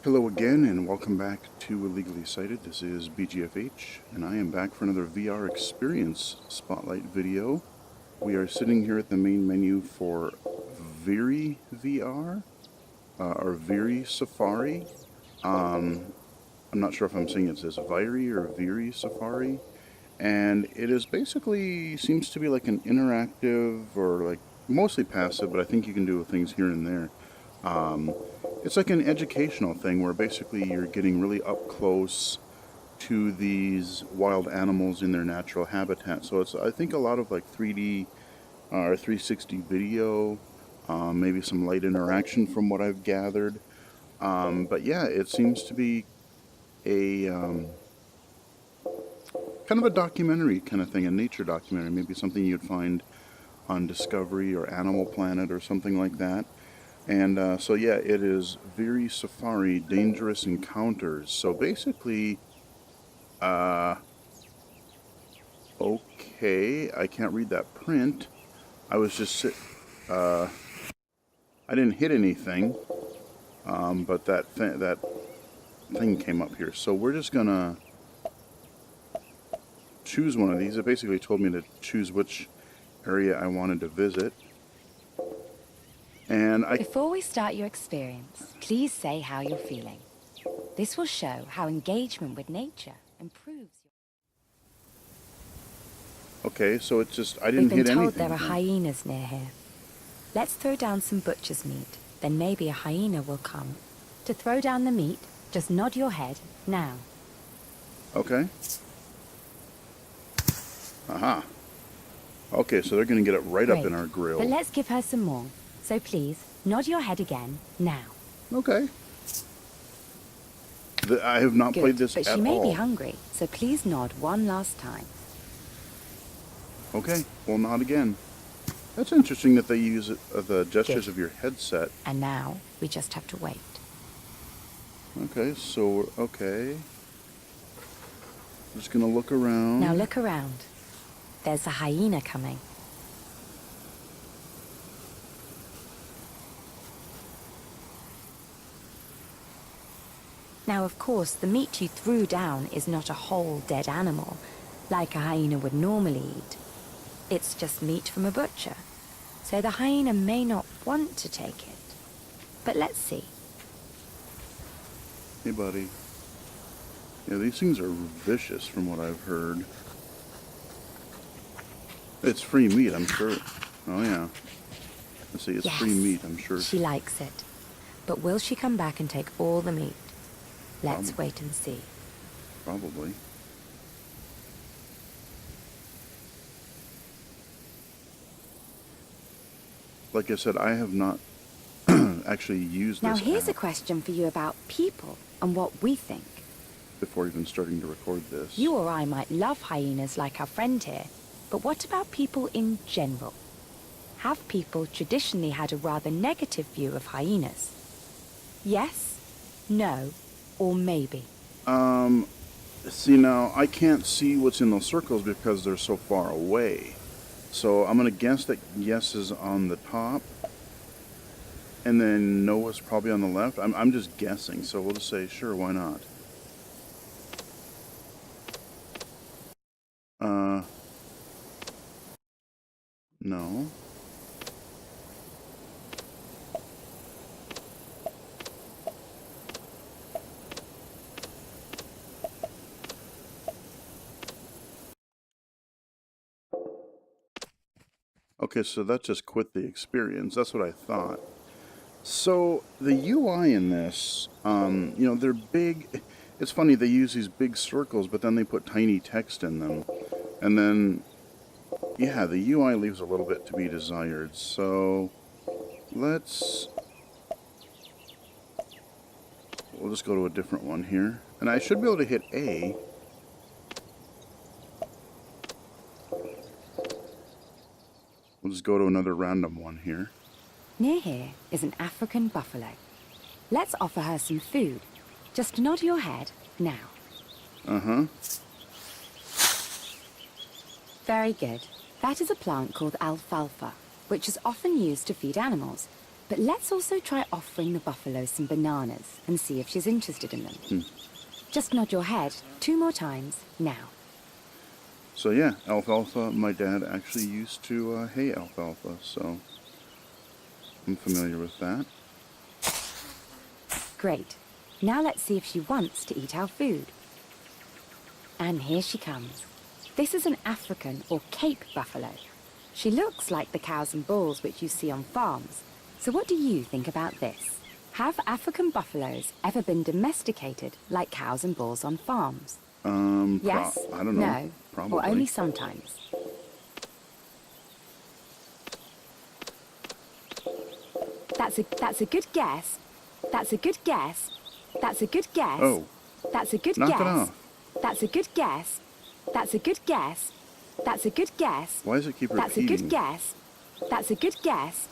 Hello again and welcome back to Illegally Sighted. This is BGFH and I am back for another VR experience spotlight video. We are sitting here at the main menu for Virry VR, or Virry Safari. I'm not sure if I'm saying it says Virry or Virry Safari. And it is basically, seems to be like an interactive or like mostly passive, but I think you can do things here and there. It's like an educational thing where basically you're getting really up close to these wild animals in their natural habitat. So it's, I think, a lot of like 3D or 360 video, maybe some light interaction from what I've gathered. But yeah, it seems to be a kind of a documentary kind of thing, a nature documentary, maybe something you'd find on Discovery or Animal Planet or something like that. And so yeah, it is Virry Safari Dangerous Encounters. So basically, okay, I can't read that print. I was just I didn't hit anything, but that thing came up here. So we're just gonna choose one of these. It basically told me to choose which area I wanted to visit. And Before we start your experience, please say how you're feeling. This will show how engagement with nature improves your... Okay, so it's just, I didn't hit anything. We've been told there are hyenas near here. Let's throw down some butcher's meat, then maybe a hyena will come. To throw down the meat, just nod your head, now. Okay. Aha. Okay, so they're going to get it right up in our grill. But let's give her some more. So please, nod your head again, now. Okay. I have not played this at all. But she may be hungry, so please nod one last time. Okay, we'll nod again. That's interesting that they use the gestures of your headset. And now, we just have to wait. Okay, so, okay. I'm just going to look around. Now look around. There's a hyena coming. Now, of course, the meat you threw down is not a whole dead animal, like a hyena would normally eat. It's just meat from a butcher, so the hyena may not want to take it. But let's see. Hey, buddy. Yeah, these things are vicious from what I've heard. It's free meat, I'm sure. Oh, yeah. Let's see, it's free meat, I'm sure. She likes it. But will she come back and take all the meat? Let's wait and see. Probably. Like I said, I have not actually used this Now here's app a question for you about people and what we think. before even starting to record this. You or I might love hyenas like our friend here, but what about people in general? Have people traditionally had a rather negative view of hyenas? Yes, no, or maybe? See, now, I can't see what's in those circles because they're so far away. So I'm going to guess that yes is on the top, and then no is probably on the left. I'm just guessing, so we'll just say, sure, why not? No. Okay, so that just quit the experience. That's what I thought. So the UI in this, you know, they're big. It's funny, they use these big circles, but then they put tiny text in them. And then, yeah, the UI leaves a little bit to be desired. So we'll just go to a different one here. And I should be able to hit A. We'll just go to another random one here. Near here is an African buffalo. Let's offer her some food. Just nod your head now. Uh-huh. Very good. That is a plant called alfalfa, which is often used to feed animals. But let's also try offering the buffalo some bananas and see if she's interested in them. Just nod your head 2 more times now. So yeah, alfalfa, my dad actually used to hay alfalfa, so I'm familiar with that. Great. Now let's see if she wants to eat our food. And here she comes. This is an African or Cape buffalo. She looks like the cows and bulls which you see on farms. So what do you think about this? Have African buffaloes ever been domesticated like cows and bulls on farms? Yes, I don't know. no, Probably. or only sometimes. That's a good guess. That's a good guess. That's a good guess. Oh. That's a good Knock guess. it off. That's a good guess. That's a good guess. That's a good guess. Why does it keep That's a repeating? good guess. That's a good guess.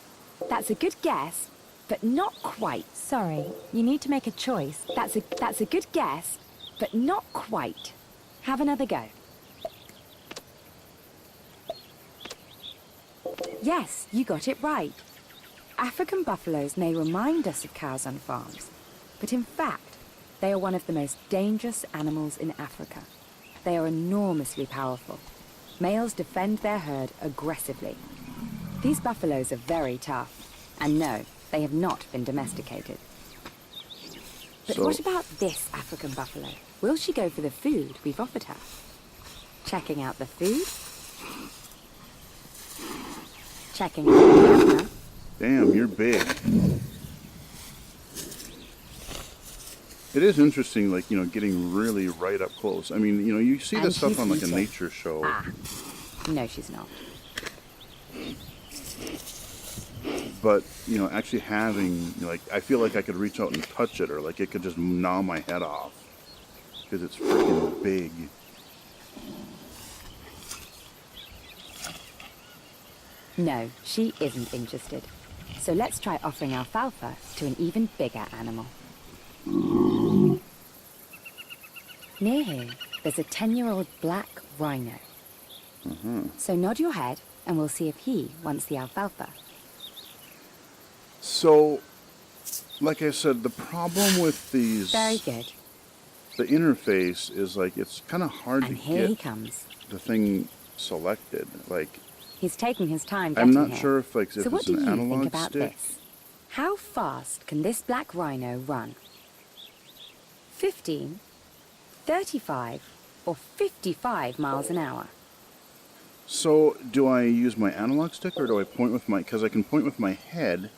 That's a good guess. But not quite. Sorry, you need to make a choice. That's a good guess, but not quite. Have another go. Yes, you got it right. African buffaloes may remind us of cows on farms, but in fact, they are one of the most dangerous animals in Africa. They are enormously powerful. Males defend their herd aggressively. These buffaloes are very tough, and no, they have not been domesticated. But what about this African buffalo? Will she go for the food we've offered her? Checking out the food. Checking out the camera. Damn, you're big. It is interesting, like, you know, getting really right up close. I mean, you know, you see this stuff on like a nature show. Ah, no, she's not. But, you know, actually having, like, I feel like I could reach out and touch it, or like it could just gnaw my head off. Because it's freaking big. No, she isn't interested. So let's try offering alfalfa to an even bigger animal. Near here, there's a 10-year-old black rhino. So nod your head and we'll see if he wants the alfalfa. So, like I said, the problem with these... Very good. The interface is like, it's kind of hard And to here get he comes. the thing selected. Like, He's taking his time I'm getting not here. sure if, like, So if what it's do an you analog think about stick. this? How fast can this black rhino run? 15, 35, or 55 miles an hour? So, do I use my analog stick, or do I point with my... Because I can point with my head.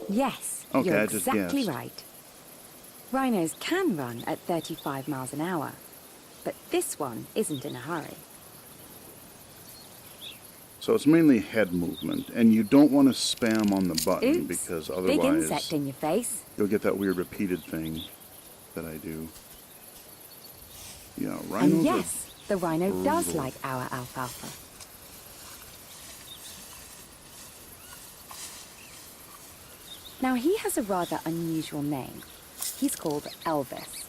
Yes, Okay, you're I just exactly guessed. right. Rhinos can run at 35 miles an hour, but this one isn't in a hurry. So it's mainly head movement, and you don't want to spam on the button, Oops, because big otherwise insect in your face. you'll get that weird repeated thing that I do. Yeah, And rhinos yes, the rhino does brutal. like our alfalfa. Now he has a rather unusual name. He's called Elvis.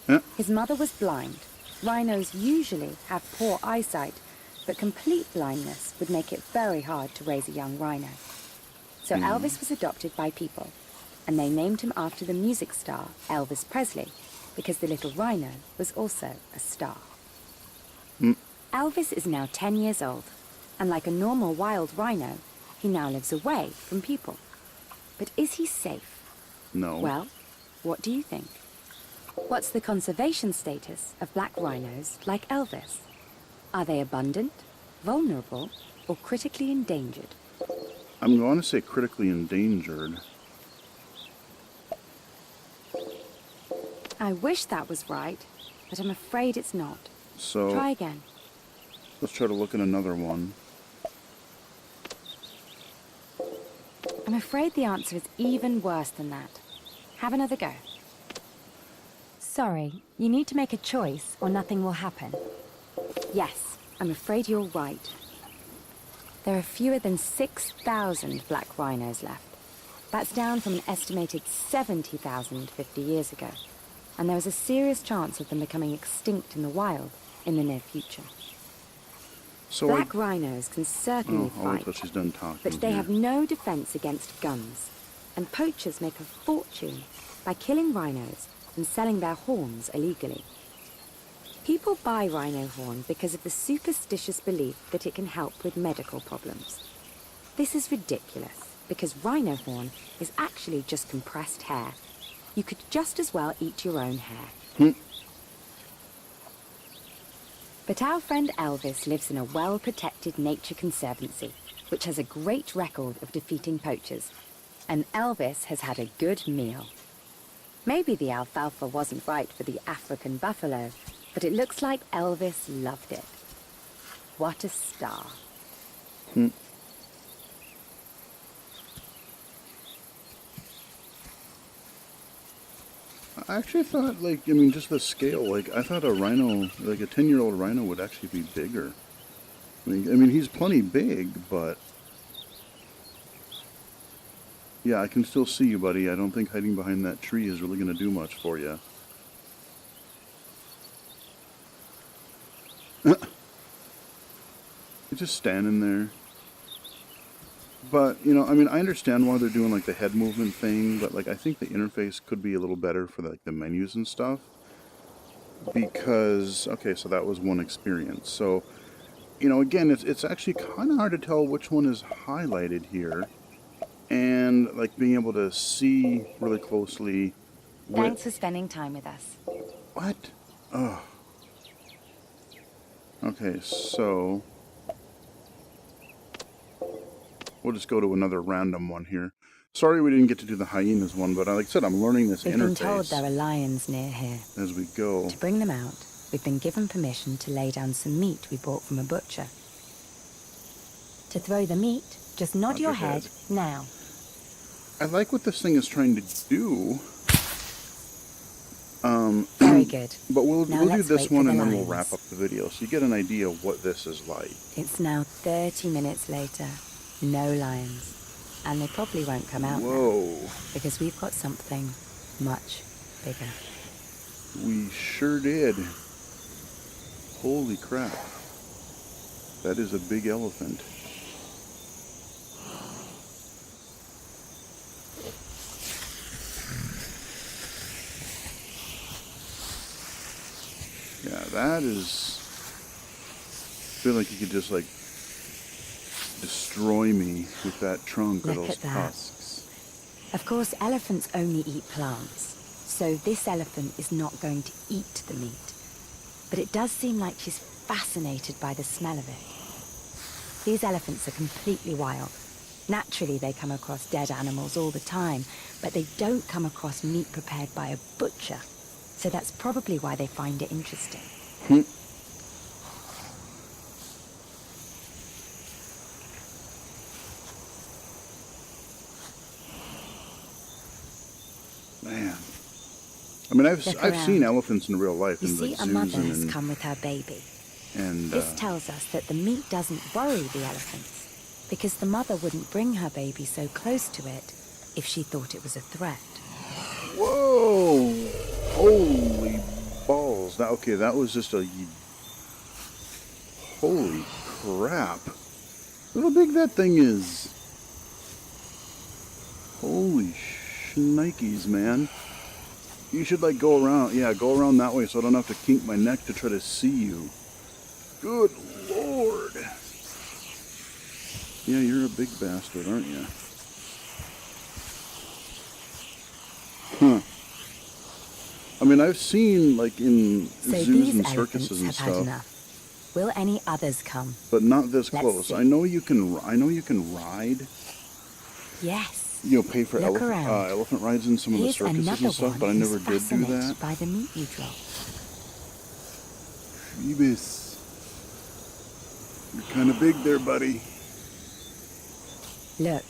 Yeah. His mother was blind. Rhinos usually have poor eyesight, but complete blindness would make it very hard to raise a young rhino. So Elvis was adopted by people, and they named him after the music star Elvis Presley, because the little rhino was also a star. Elvis is now 10 years old, and like a normal wild rhino, he now lives away from people. But is he safe? No. Well, what do you think? What's the conservation status of black rhinos like Elvis? Are they abundant, vulnerable, or critically endangered? I'm going to say critically endangered. I wish that was right, but I'm afraid it's not. So Try again. let's try to look at another one. I'm afraid the answer is even worse than that. Have another go. Sorry, you need to make a choice or nothing will happen. Yes, I'm afraid you're right. There are fewer than 6,000 black rhinos left. That's down from an estimated 70,000 50 years ago. And there is a serious chance of them becoming extinct in the wild in the near future. So Black rhinos can certainly I'll wait fight, till she's done talking. but they here. have no defense against guns, and poachers make a fortune by killing rhinos and selling their horns illegally. People buy rhino horn because of the superstitious belief that it can help with medical problems. This is ridiculous, because rhino horn is actually just compressed hair. You could just as well eat your own hair. But our friend Elvis lives in a well-protected nature conservancy, which has a great record of defeating poachers. And Elvis has had a good meal. Maybe the alfalfa wasn't right for the African buffalo, but it looks like Elvis loved it. What a star. I actually thought, like, I mean, just the scale, like, I thought a rhino, like a 10-year-old rhino would actually be bigger. I mean, he's plenty big, but... Yeah, I can still see you, buddy. I don't think hiding behind that tree is really going to do much for you. You're just standing there. But, you know, I mean, I understand why they're doing, like, the head movement thing, but, like, I think the interface could be a little better for, like, the menus and stuff. Because, okay, so that was one experience. So, you know, again, it's actually kind of hard to tell which one is highlighted here. And, like, being able to see really closely... Thanks for spending time with us. What? Oh. Okay, so... We'll just go to another random one here. Sorry we didn't get to do the hyenas one, but like I said, I'm learning this We've interface. been told there are lions near here. As we go. To bring them out, we've been given permission to lay down some meat we bought from a butcher. To throw the meat, just nod your head now. I like what this thing is trying to do. Very good. But we'll do this one and then we'll lions. wrap up the video so you get an idea of what this is like. It's now 30 minutes later. No lions. And they probably won't come out now, because we've got something much bigger. We sure did. Holy crap. That is a big elephant. Yeah, that is... I feel like you could just, like, destroy me with that trunk or those tusks. Of course, elephants only eat plants, so this elephant is not going to eat the meat. But it does seem like she's fascinated by the smell of it. These elephants are completely wild. Naturally, they come across dead animals all the time, but they don't come across meat prepared by a butcher. So that's probably why they find it interesting. Man. I mean, I've seen elephants in real life. You in see, like a mother has come with her baby. And this tells us that the meat doesn't worry the elephants, because the mother wouldn't bring her baby so close to it if she thought it was a threat. Whoa! Holy balls! That was just a... Holy crap! Look how big that thing is! Holy shnikes, man! You should, like, go around that way so I don't have to kink my neck to try to see you. Good Lord! Yeah, you're a big bastard, aren't you? Huh. I mean, I've seen, like, in zoos and circuses and stuff. Had enough. Will any others come? But not this close. I know you can ride. Yes. You know, pay for elephant rides in some of the circuses and stuff, but I never did do that. By the meat you drop. Phoebus. You're kind of big there, buddy. Look,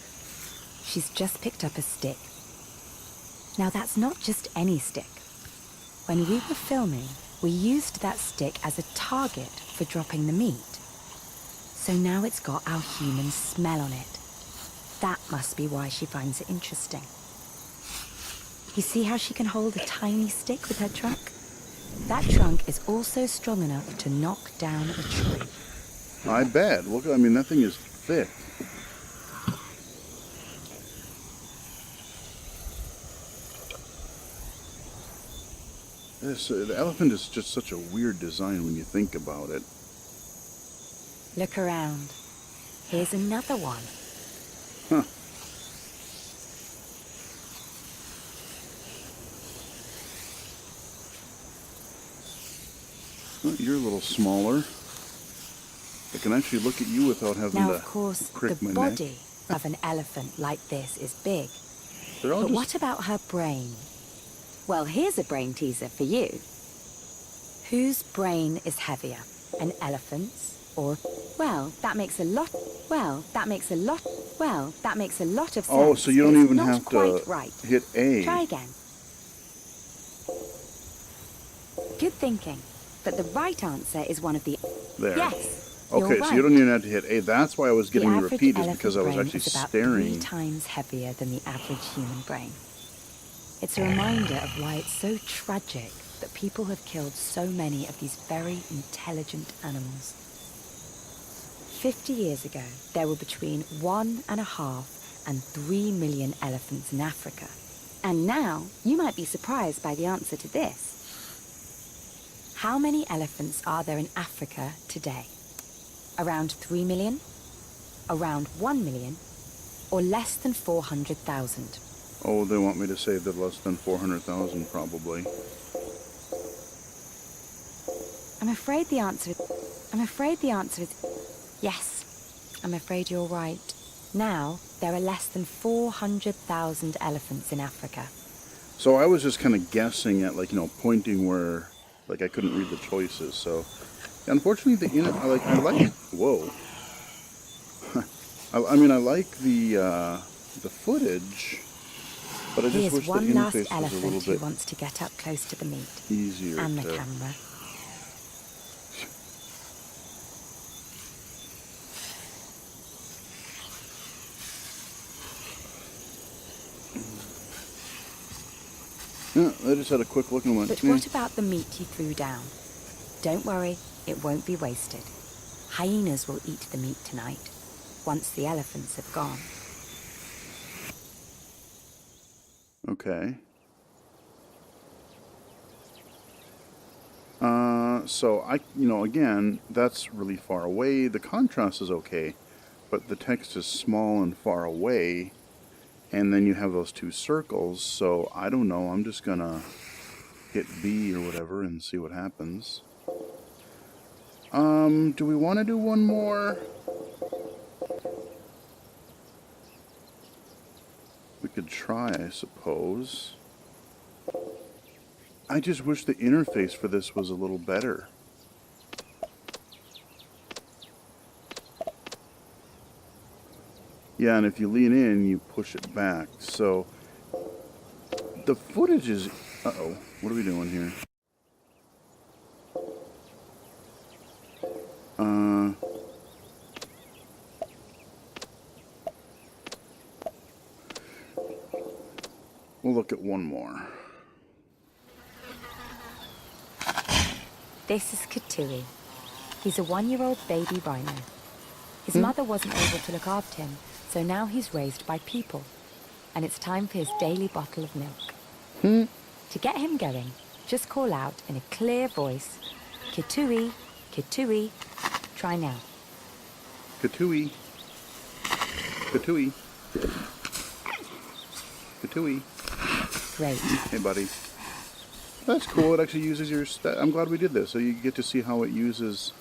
she's just picked up a stick. Now that's not just any stick. When we were filming, we used that stick as a target for dropping the meat. So now it's got our human smell on it. That must be why she finds it interesting. You see how she can hold a tiny stick with her trunk? That trunk is also strong enough to knock down a tree. I bet. Look, I mean, that thing is thick. The elephant is just such a weird design when you think about it. Look around. Here's another one. Huh. Well, you're a little smaller. I can actually look at you without having Now, to of course, prick the my body neck. of an elephant like this is big. They're all But just... what about her brain? Well, here's a brain teaser for you. Whose brain is heavier? An elephant's? Or, well, that makes a lot of sense. Oh, so you but don't it's even not have quite to right. hit A. Try again. Good thinking. But the right answer is one of the... There. Yes, Okay, you're right. so you don't even have to hit A. That's why I was getting the average repeat, is elephant because I was brain actually is about staring. 3 times heavier than the average human brain. It's a reminder of why it's so tragic that people have killed so many of these very intelligent animals. 50 years ago, there were between 1.5 and 3 million elephants in Africa. And now, you might be surprised by the answer to this. How many elephants are there in Africa today? Around 3 million? Around 1 million? Or less than 400,000? Oh, they want me to say that less than 400,000, probably. I'm afraid the answer is yes. I'm afraid you're right. Now, there are less than 400,000 elephants in Africa. So I was just kind of guessing at, like, pointing where, like, I couldn't read the choices. So, unfortunately, I like, whoa. I mean, I like the footage, but I just Here's wish the one last interface was a elephant little who bit wants to get up close to the meat easier and the to... camera. Yeah, I just had a quick look and went, But what about the meat you threw down? Don't worry, it won't be wasted. Hyenas will eat the meat tonight, once the elephants have gone. Okay. So again, that's really far away. The contrast is okay, but the text is small and far away, and then you have those 2 circles, so I don't know. I'm just gonna hit B or whatever and see what happens. Do we want to do one more? We could try, I suppose. I just wish the interface for this was a little better. Yeah, and if you lean in, you push it back. So, the footage is... Uh-oh, what are we doing here? We'll look at one more. This is Katui. He's a 1-year-old baby rhino. His mother wasn't able to look after him, so now he's raised by people. And it's time for his daily bottle of milk. To get him going, just call out in a clear voice, Katui, Katui. Try now. Katui. Katui. Katui. Great. Hey, buddy. That's cool. It actually uses your... I'm glad we did this, so you get to see how it uses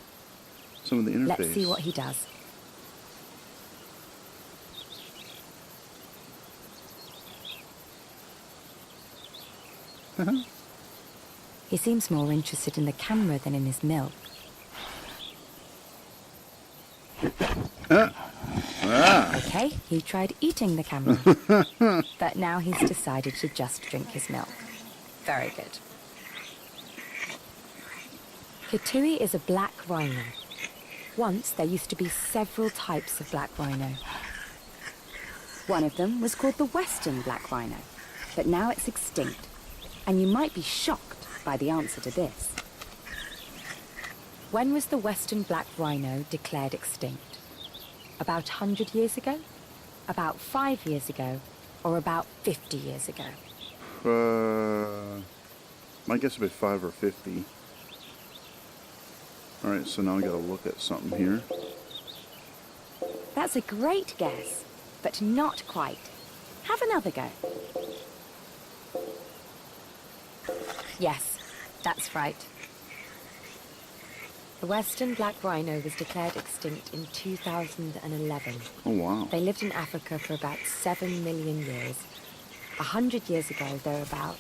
some of the interface. Let's see what he does. He seems more interested in the camera than in his milk. Okay, he tried eating the camera, but now he's decided to just drink his milk. Very good. Katui is a black rhino. Once there used to be several types of black rhino. One of them was called the Western black rhino, but now it's extinct. And you might be shocked by the answer to this. When was the western black rhino declared extinct? About 100 years ago? About 5 years ago? Or about 50 years ago? My guess would be 5 or 50. Alright, so now I gotta look at something here. That's a great guess, but not quite. Have another go. Yes, that's right. The western black rhino was declared extinct in 2011. Oh, wow. They lived in Africa for about 7 million years. 100 years ago, there were about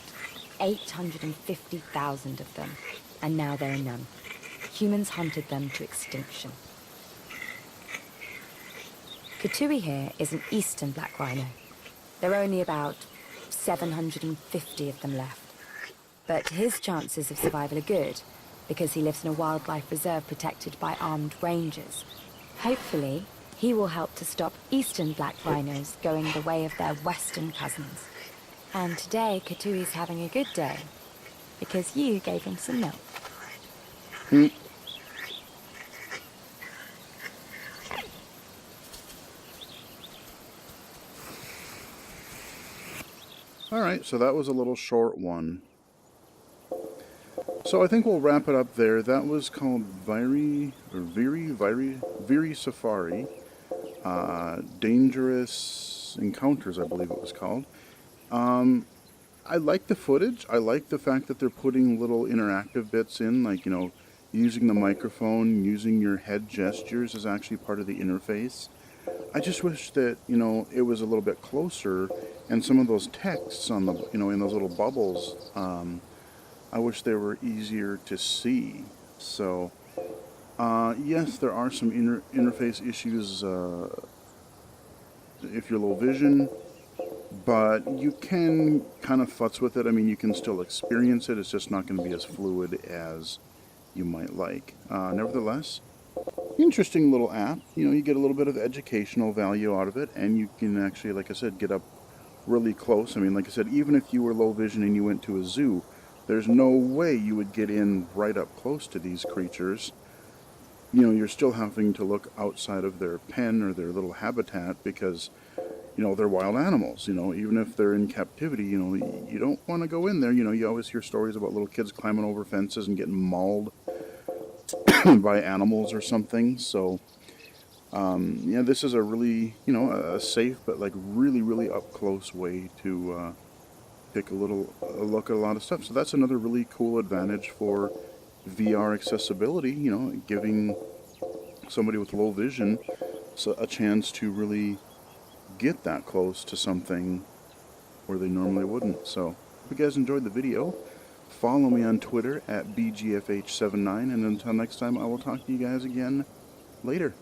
850,000 of them, and now there are none. Humans hunted them to extinction. Katui here is an eastern black rhino. There are only about 750 of them left. But his chances of survival are good, because he lives in a wildlife reserve protected by armed rangers. Hopefully, he will help to stop eastern black rhinos going the way of their western cousins. And today, Katui's having a good day, because you gave him some milk. Alright, so that was a little short one. So I think we'll wrap it up there. That was called Virry Safari. Dangerous Encounters, I believe it was called. I like the footage. I like the fact that they're putting little interactive bits in, like, you know, using the microphone, using your head gestures is actually part of the interface. I just wish that, you know, it was a little bit closer, and some of those texts on the, you know, in those little bubbles, I wish they were easier to see. So, yes, there are some interface issues if you're low vision, but you can kind of futz with it. I mean, you can still experience it. It's just not going to be as fluid as you might like. Nevertheless, interesting little app. You know, you get a little bit of educational value out of it, and you can actually, like I said, get up really close. I mean, like I said, even if you were low vision and you went to a zoo, there's no way you would get in right up close to these creatures. You know, you're still having to look outside of their pen or their little habitat because, you know, they're wild animals. You know, even if they're in captivity, you know, you don't want to go in there. You know, you always hear stories about little kids climbing over fences and getting mauled by animals or something. So, yeah, this is a really, you know, a safe but like really, really up close way to take a look at a lot of stuff. So that's another really cool advantage for VR accessibility, you know, giving somebody with low vision a chance to really get that close to something where they normally wouldn't. So, if you guys enjoyed the video, follow me on Twitter at BGFH79, and until next time, I will talk to you guys again later.